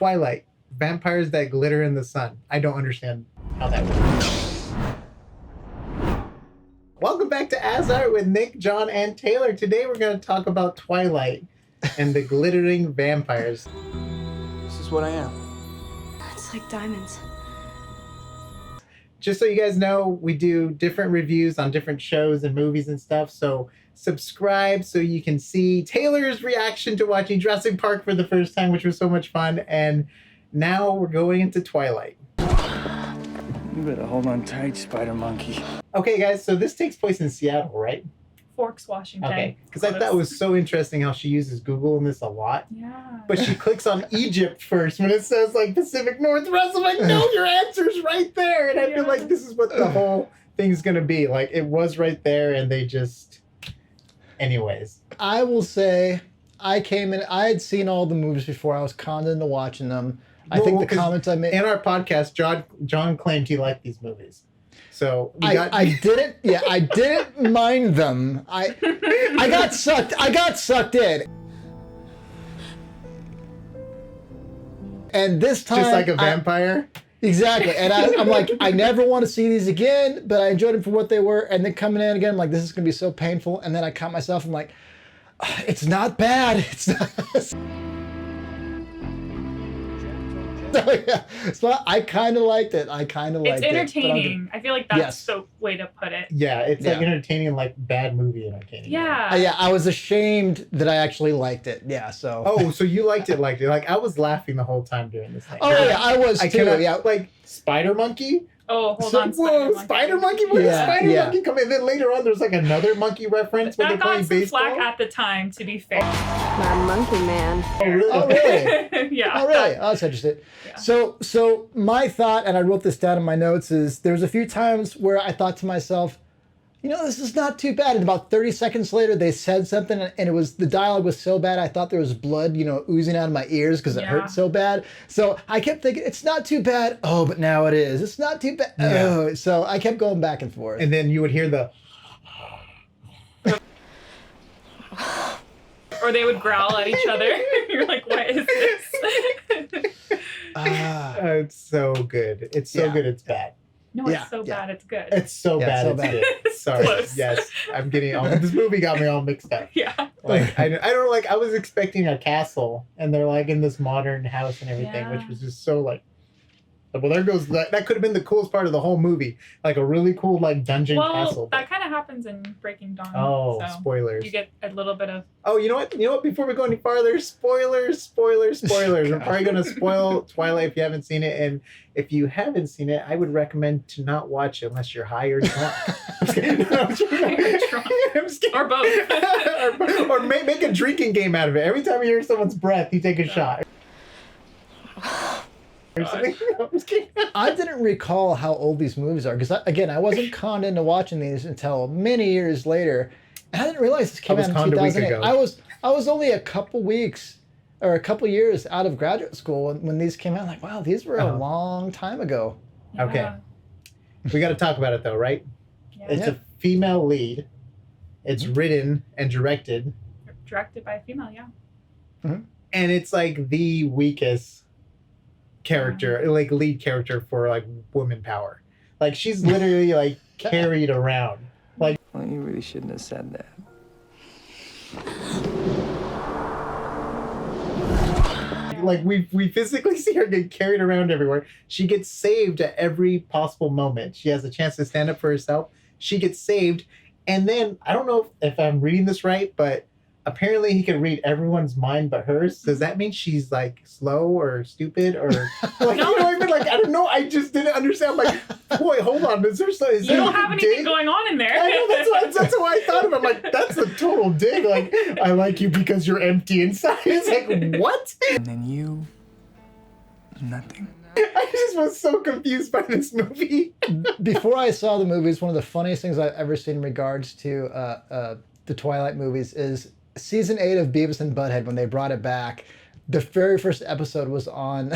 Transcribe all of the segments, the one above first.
Twilight, vampires that glitter in the sun. I don't understand how that works. Welcome back to AsArt with Nick, John, and Taylor. Today we're going to talk about Twilight and the glittering vampires. This is what I am. It's like diamonds. Just so you guys know, we do different reviews on different shows and movies and stuff. So subscribe so you can see Taylor's reaction to watching Jurassic Park for the first time, which was so much fun. And now we're going into Twilight. You better hold on tight, spider monkey. Okay, guys, so this takes place in Seattle, right? Forks, Washington. Okay, because I thought it was so interesting how she uses Google in this a lot. Yeah. But she clicks on Egypt first when it says like Pacific Northwest. I'm like, no, your answer's right there. And I feel like this is what the whole thing's going to be. Like, it was right there and they just... Anyways. I will say I came in, I had seen all the movies before. I was conned into watching them. I think the comments I made... In our podcast, John claimed he liked these movies. So I didn't mind them. I got sucked in. And this time, just like a vampire. Exactly. And I'm like, I never want to see these again, but I enjoyed them for what they were. And then coming in again, I'm like, this is gonna be so painful. And then I caught myself. I'm like, it's not bad. It's not. So yeah, so I kind of liked it. It's entertaining. I feel like that's the way to put it. Yeah, it's like entertaining, like bad movie entertaining. Yeah. Yeah, I was ashamed that I actually liked it. Yeah, so. Oh, so you liked it? Like I was laughing the whole time during this thing. Oh yeah, I was too. Yeah, like Spider Monkey. Oh, hold on. Spider Monkey? Where did Spider Monkey come in? And then later on, there's like another monkey reference when they're playing baseball. That got some flack at the time, to be fair. My monkey man. Oh, really? Oh, really? Yeah. Oh, really? Oh, that's interesting. Yeah. So my thought, and I wrote this down in my notes, is there's a few times where I thought to myself, you know, this is not too bad. And about 30 seconds later, they said something, and it was, the dialogue was so bad, I thought there was blood, you know, oozing out of my ears because it hurt so bad. So I kept thinking, it's not too bad. Oh, but now it is. It's not too bad. Yeah. Oh. So I kept going back and forth. And then you would hear the... Or they would growl at each other. You're like, what is this? It's so good. It's so good, it's bad. No, it's so bad, it's good. It's so bad, it's good. Sorry. Close. Yes, I'm getting all... This movie got me all mixed up. Yeah. Like, I don't like... I was expecting a castle, and they're like in this modern house and everything, which was just so like... Well, there goes... That could have been the coolest part of the whole movie. Like a really cool like dungeon castle. That kind of happens in Breaking Dawn. Oh, so spoilers. You get a little bit of... Oh, you know what? Before we go any farther, spoilers. We're probably going to spoil Twilight if you haven't seen it. And if you haven't seen it, I would recommend to not watch it unless you're high or drunk. I'm just kidding. I'm just kidding. Or both. or make a drinking game out of it. Every time you hear someone's breath, you take a shot. I didn't recall how old these movies are because, again, I wasn't conned into watching these until many years later. And I didn't realize this came out in 2008. I was only a couple weeks or a couple years out of graduate school when these came out. I'm like, wow, these were a long time ago. Yeah. Okay. We got to talk about it though, right? Yeah. It's a female lead. It's written and directed. Directed by a female, yeah. Mm-hmm. And it's like the weakest character, like lead character for like woman power. Like she's literally like carried around. Like, Well, you really shouldn't have said that. like we physically see her get carried around everywhere. She gets saved at every possible moment. She has a chance to stand up for herself. She gets saved, and then I don't know if I'm reading this right, but apparently he can read everyone's mind but hers. Does that mean she's like slow or stupid or like, you know what I mean? Like, I don't know. I just didn't understand. I'm like, boy, hold on. Is You don't have anything going on in there. I know, that's what I thought of. I'm like, that's a total dig. Like, I like you because you're empty inside. It's like, what? And then you... nothing. I just was so confused by this movie. Before I saw the movies, one of the funniest things I've ever seen in regards to the Twilight movies is season 8 of Beavis and Butthead. When they brought it back, the very first episode was on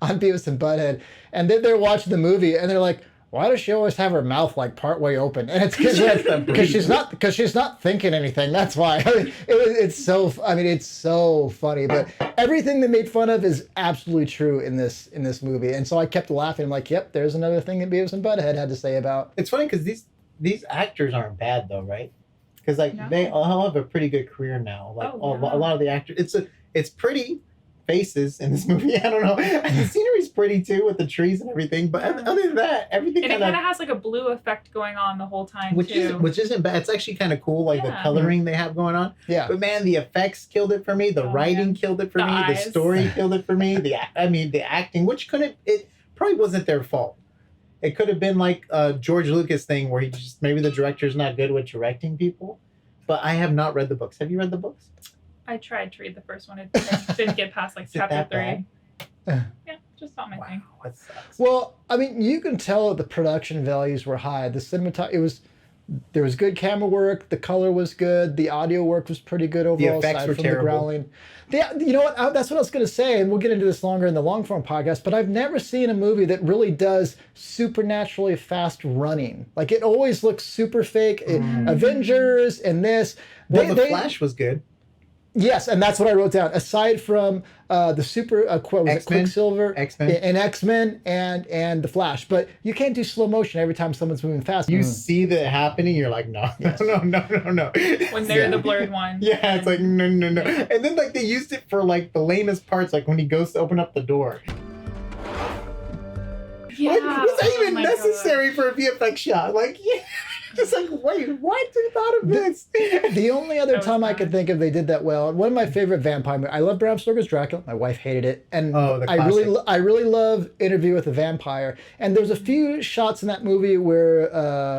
on Beavis and Butthead, and then they're watching the movie and they're like, why does she always have her mouth like partway open? And it's because she's not thinking anything. That's why. I mean, it's so funny. But everything they made fun of is absolutely true in this movie. And so I kept laughing. I'm like, yep, there's another thing that Beavis and Butthead had to say about. It's funny because these actors aren't bad though, right? Because they all have a pretty good career now. Like a lot of the actors, it's pretty faces in this movie. I don't know. The scenery's pretty too with the trees and everything. But other than that, everything and it kind of has like a blue effect going on the whole time which isn't bad. It's actually kind of cool, like the coloring they have going on. Yeah. But man, the effects killed it for me. The writing killed it for me. Eyes. The story killed it for me. The acting, which it probably wasn't their fault. It could have been like a George Lucas thing where maybe the director's not good with directing people. But I have not read the books. Have you read the books? I tried to read the first one. It didn't get past like chapter 3. Yeah, just not my thing. That sucks. Well, I mean, you can tell the production values were high. There was good camera work. The color was good. The audio work was pretty good overall. The effects were terrible. The growling. You know what? That's what I was going to say, and we'll get into this longer in the long form podcast. But I've never seen a movie that really does supernaturally fast running. Like it always looks super fake. Avengers and this. The Flash was good. Yes, and that's what I wrote down. Aside from the super Quicksilver, X-Men, and the Flash, but you can't do slow motion every time someone's moving fast. You see that happening, you're like, no. When they're the blurred one. Yeah, it's like no. And then like they used it for like the lamest parts, like when he goes to open up the door. Yeah. Like, was that even necessary for a VFX shot? Like, yeah. Just like, wait, what? Who thought of this? The only other time I could think of they did that well, one of my favorite vampire movies, I love Bram Stoker's Dracula. My wife hated it. And I really love Interview with a Vampire. And there's a few shots in that movie where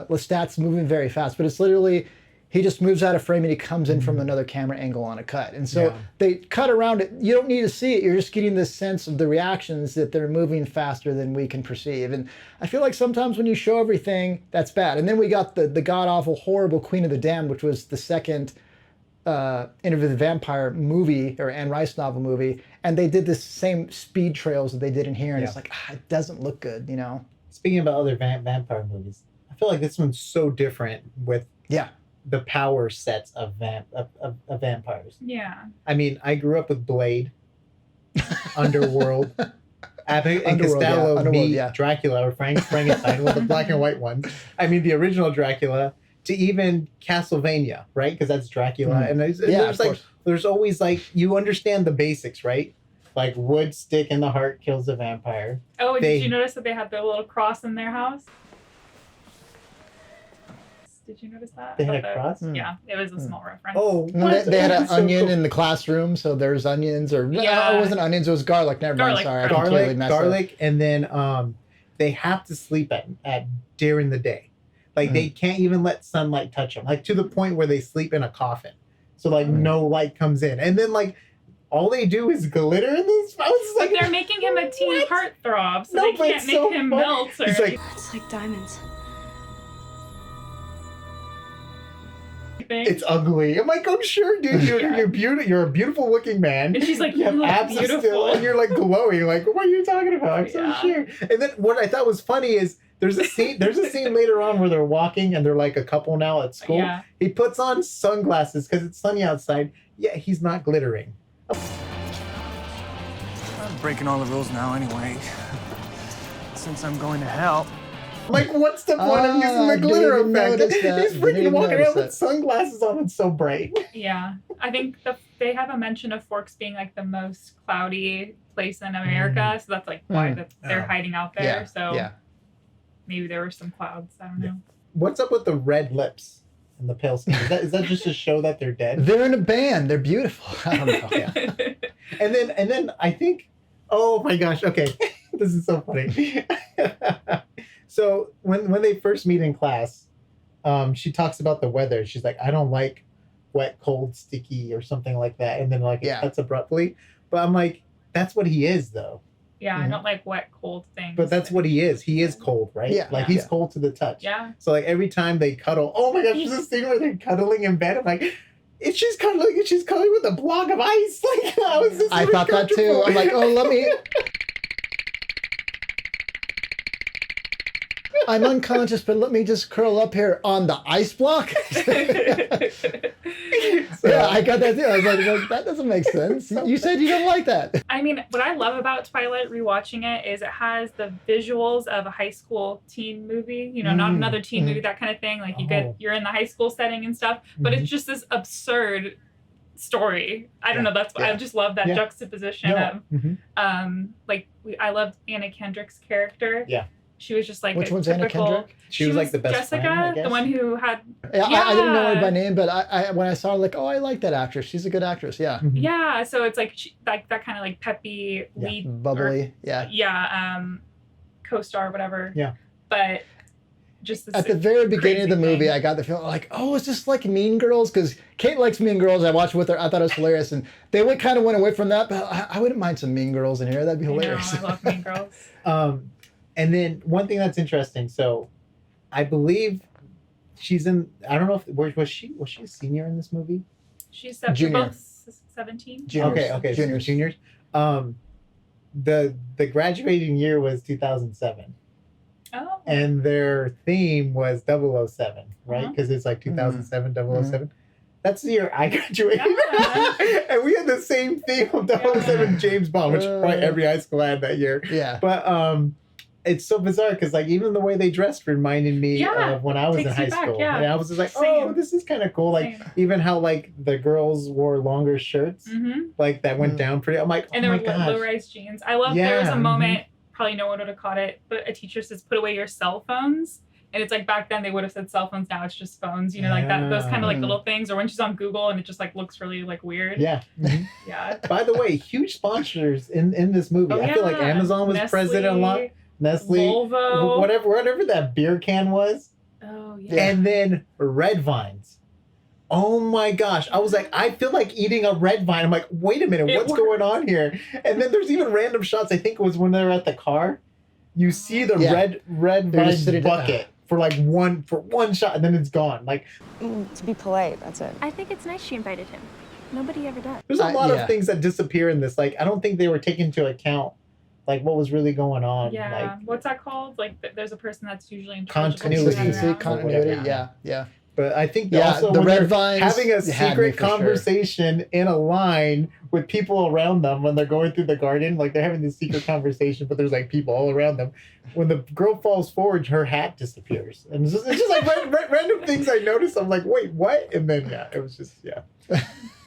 Lestat's moving very fast, but it's literally, he just moves out of frame and he comes in from another camera angle on a cut. And so they cut around it. You don't need to see it. You're just getting this sense of the reactions that they're moving faster than we can perceive. And I feel like sometimes when you show everything, that's bad. And then we got the god-awful, horrible Queen of the Damned, which was the second Interview with the Vampire movie, or Anne Rice novel movie. And they did the same speed trails that they did in here. And it's like, it doesn't look good, you know? Speaking about other vampire movies, I feel like this one's so different with... the power sets of vampires. Yeah. I mean, I grew up with Blade, Underworld, Abbott and Costello meet Dracula, or Frankenstein, well, the black and white one. I mean, the original Dracula, to even Castlevania, right? Because that's Dracula. And there's always like, you understand the basics, right? Like wood, stick in the heart kills a vampire. Oh, and did you notice that they had their little cross in their house? Did you notice that? They had a cross? Yeah, it was a small reference. Oh, they had an onion in the classroom, so there's onions, or it wasn't onions, it was garlic. Never mind, sorry. Garlic, and then they have to sleep at during the day. Like they can't even let sunlight touch them. Like to the point where they sleep in a coffin, so like no light comes in, and then like all they do is glitter in this house. Like they're making him a teen heartthrob, so they can't make him melt. It's like diamonds. It's ugly. I'm like, I'm sure, dude. You're beautiful. You're a beautiful looking man. And she's like, you have abs still, and you're like glowing. Like, what are you talking about? I'm so sure. And then what I thought was funny is there's a scene later on where they're walking and they're like a couple now at school. Yeah. He puts on sunglasses because it's sunny outside. Yeah, he's not glittering. I'm breaking all the rules now anyway. Since I'm going to hell. Like, what's the point of using the glitter effect? He's freaking walking around with sunglasses on. It's so bright. Yeah. I think they have a mention of Forks being like the most cloudy place in America. So that's like why they're hiding out there. Yeah. So maybe there were some clouds. I don't know. What's up with the red lips and the pale skin? Is that just to show that they're dead? They're in a band. They're beautiful. I don't know. And then I think, oh my gosh, okay. This is so funny. So when they first meet in class, she talks about the weather. She's like, I don't like wet, cold, sticky, or something like that. And then it cuts abruptly. But I'm like, that's what he is, though. Yeah, I don't like wet, cold things. But that's what he is. He is cold, right? Yeah. Like he's cold to the touch. Yeah. So like every time they cuddle, oh my gosh, there's a scene where they're cuddling in bed. I'm like, she's cuddling with a block of ice. Like how is this? I thought that too. I'm like, oh, let me. I'm unconscious, but let me just curl up here on the ice block. Yeah, I got that too. I was like, that doesn't make sense. You said you don't like that. I mean, what I love about Twilight rewatching it is it has the visuals of a high school teen movie, you know, not another teen movie, that kind of thing. Like you're in the high school setting and stuff, but it's just this absurd story. I don't know. That's I just love that juxtaposition of, I loved Anna Kendrick's character. Yeah. She was just like Which a one's Anna typical, Kendrick? She was like the best Jessica, friend, I guess. the one who had. I didn't know her by name, but I when I saw her, like, oh, I like that actress. She's a good actress. Yeah. Yeah, so it's like that kind of like peppy lead, Bubbly. co-star, whatever. Yeah. But just at the very beginning of the movie, thing. I got the feeling like, oh, is this like Mean Girls? Because Kate likes Mean Girls. I watched with her. I thought it was hilarious, and they kind of went away from that. But I wouldn't mind some Mean Girls in here. That'd be hilarious. I love Mean Girls. And then one thing that's interesting. So, I believe she's in. I don't know if was she a senior in this movie? She's Junior. both 17. Juniors. Okay, Juniors. The graduating year was 2007. Oh. And their theme was 007, right? Because it's like 2007, 007. That's the year I graduated. Yeah. And we had the same theme of 007 James Bond, which probably every high school had that year. Yeah. But it's so bizarre because like even the way they dressed reminded me of when I was in Takes high you back, school. yeah. And I was just like, Same. oh, this is kind of cool. Like even how like the girls wore longer shirts, like that went down pretty. I'm like, and oh there my were gosh. low-rise jeans. I love there was a moment, probably no one would have caught it, but a teacher says, put away your cell phones. And it's like back then they would have said cell phones, now it's just phones, you know, like that, those kind of like little things. Or when she's on Google and it just like looks really like weird. Yeah. Yeah. By the way, huge sponsors in this movie. I feel like Amazon was Nestle, present a lot. Nestle, Volvo, whatever that beer can was. Oh yeah. And then red vines. Oh my gosh. I was like, I feel like eating a red vine. I'm like, wait a minute, what's going on here? And then there's even random shots. I think it was when they were at the car. You see the red vine bucket for one shot, and then it's gone. Like To be polite, that's it. I think it's nice she invited him. Nobody ever does. there's a lot of things that disappear in this. Like I don't think they were taking into account like what was really going on. Yeah. Like, What's that called? Like there's a person that's usually in charge of Continuity. what's going on. Continuity. Yeah. but I think Yeah, also the when red they're vines having a had me secret for sure. conversation in a line with people around them when they're going through the garden, like they're having this secret conversation, but there's like people all around them. When the girl falls forward, her hat disappears, and it's just like random things I noticed. I'm like, wait, what? And then it was just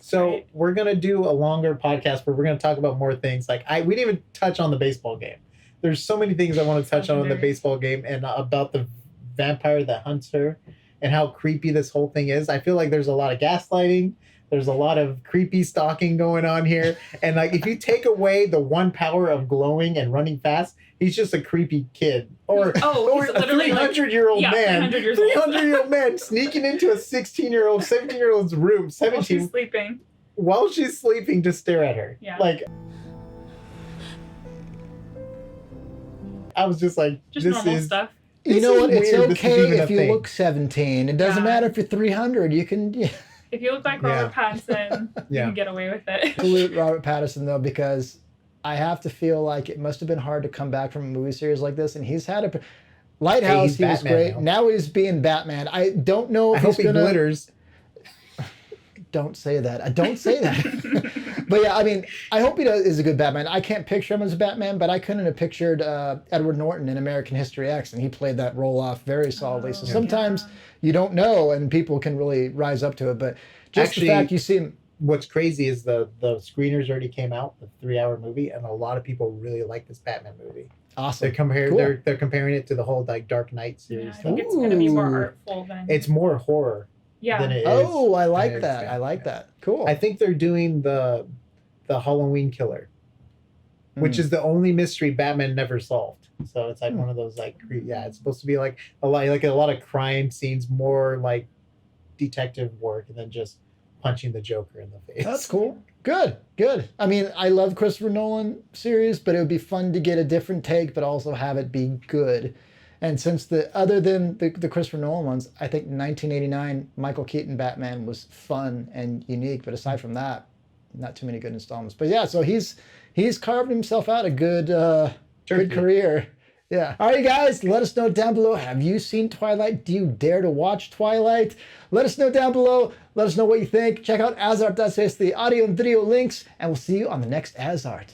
So we're gonna do a longer podcast where we're gonna talk about more things. Like we didn't even touch on the baseball game. There's so many things I want to touch on in the baseball game and about the vampire that hunts her and how creepy this whole thing is. I feel like there's a lot of gaslighting. There's a lot of creepy stalking going on here. And like if you take away the one power of glowing and running fast, he's just a creepy kid. Or a he's literally 300-year-old man. 300 years old. 300-year-old man sneaking into a 16-year-old, 17-year-old's room, 17, While she's sleeping. while she's sleeping to stare at her. Yeah. Like I was just like, Just this normal is stuff. You know what? It's weird. This is okay even a if you thing. look 17. It doesn't matter if you're 300. You can If you look like Robert Pattinson, you can get away with it. salute Robert Pattinson though, because I have to feel like it must have been hard to come back from a movie series like this, and he's had a Lighthouse. He was Batman great. Now he's being Batman. I don't know if I hope he's gonna. he glitters. Don't say that. I don't say that. But yeah, I mean, I hope is a good Batman. I can't picture him as a Batman, but I couldn't have pictured Edward Norton in American History X, and he played that role off very solidly. So sometimes you don't know, and people can really rise up to it. But just the fact you see him. What's crazy is the screeners already came out, the 3-hour movie, and a lot of people really like this Batman movie. Awesome. They're comparing it to the whole like Dark Knight series. I think it's going to be more artful than. It's more horror. Than it is. Oh, I like that. I like that. Cool. I think they're doing the Halloween killer, which is the only mystery Batman never solved. So it's like one of those like it's supposed to be like a lot of crime scenes, more like detective work than just punching the Joker in the face. That's cool. Good. I mean, I love Christopher Nolan series, but it would be fun to get a different take, but also have it be good. And since other than the Christopher Nolan ones, I think 1989 Michael Keaton Batman was fun and unique. But aside from that, not too many good installments. But yeah, so he's carved himself out a good career Yeah. All right, guys, let us know down below. Have you seen Twilight? Do you dare to watch Twilight? Let us know down below. Let us know what you think. Check out AsArt.space, the audio and video links, and we'll see you on the next AsArt.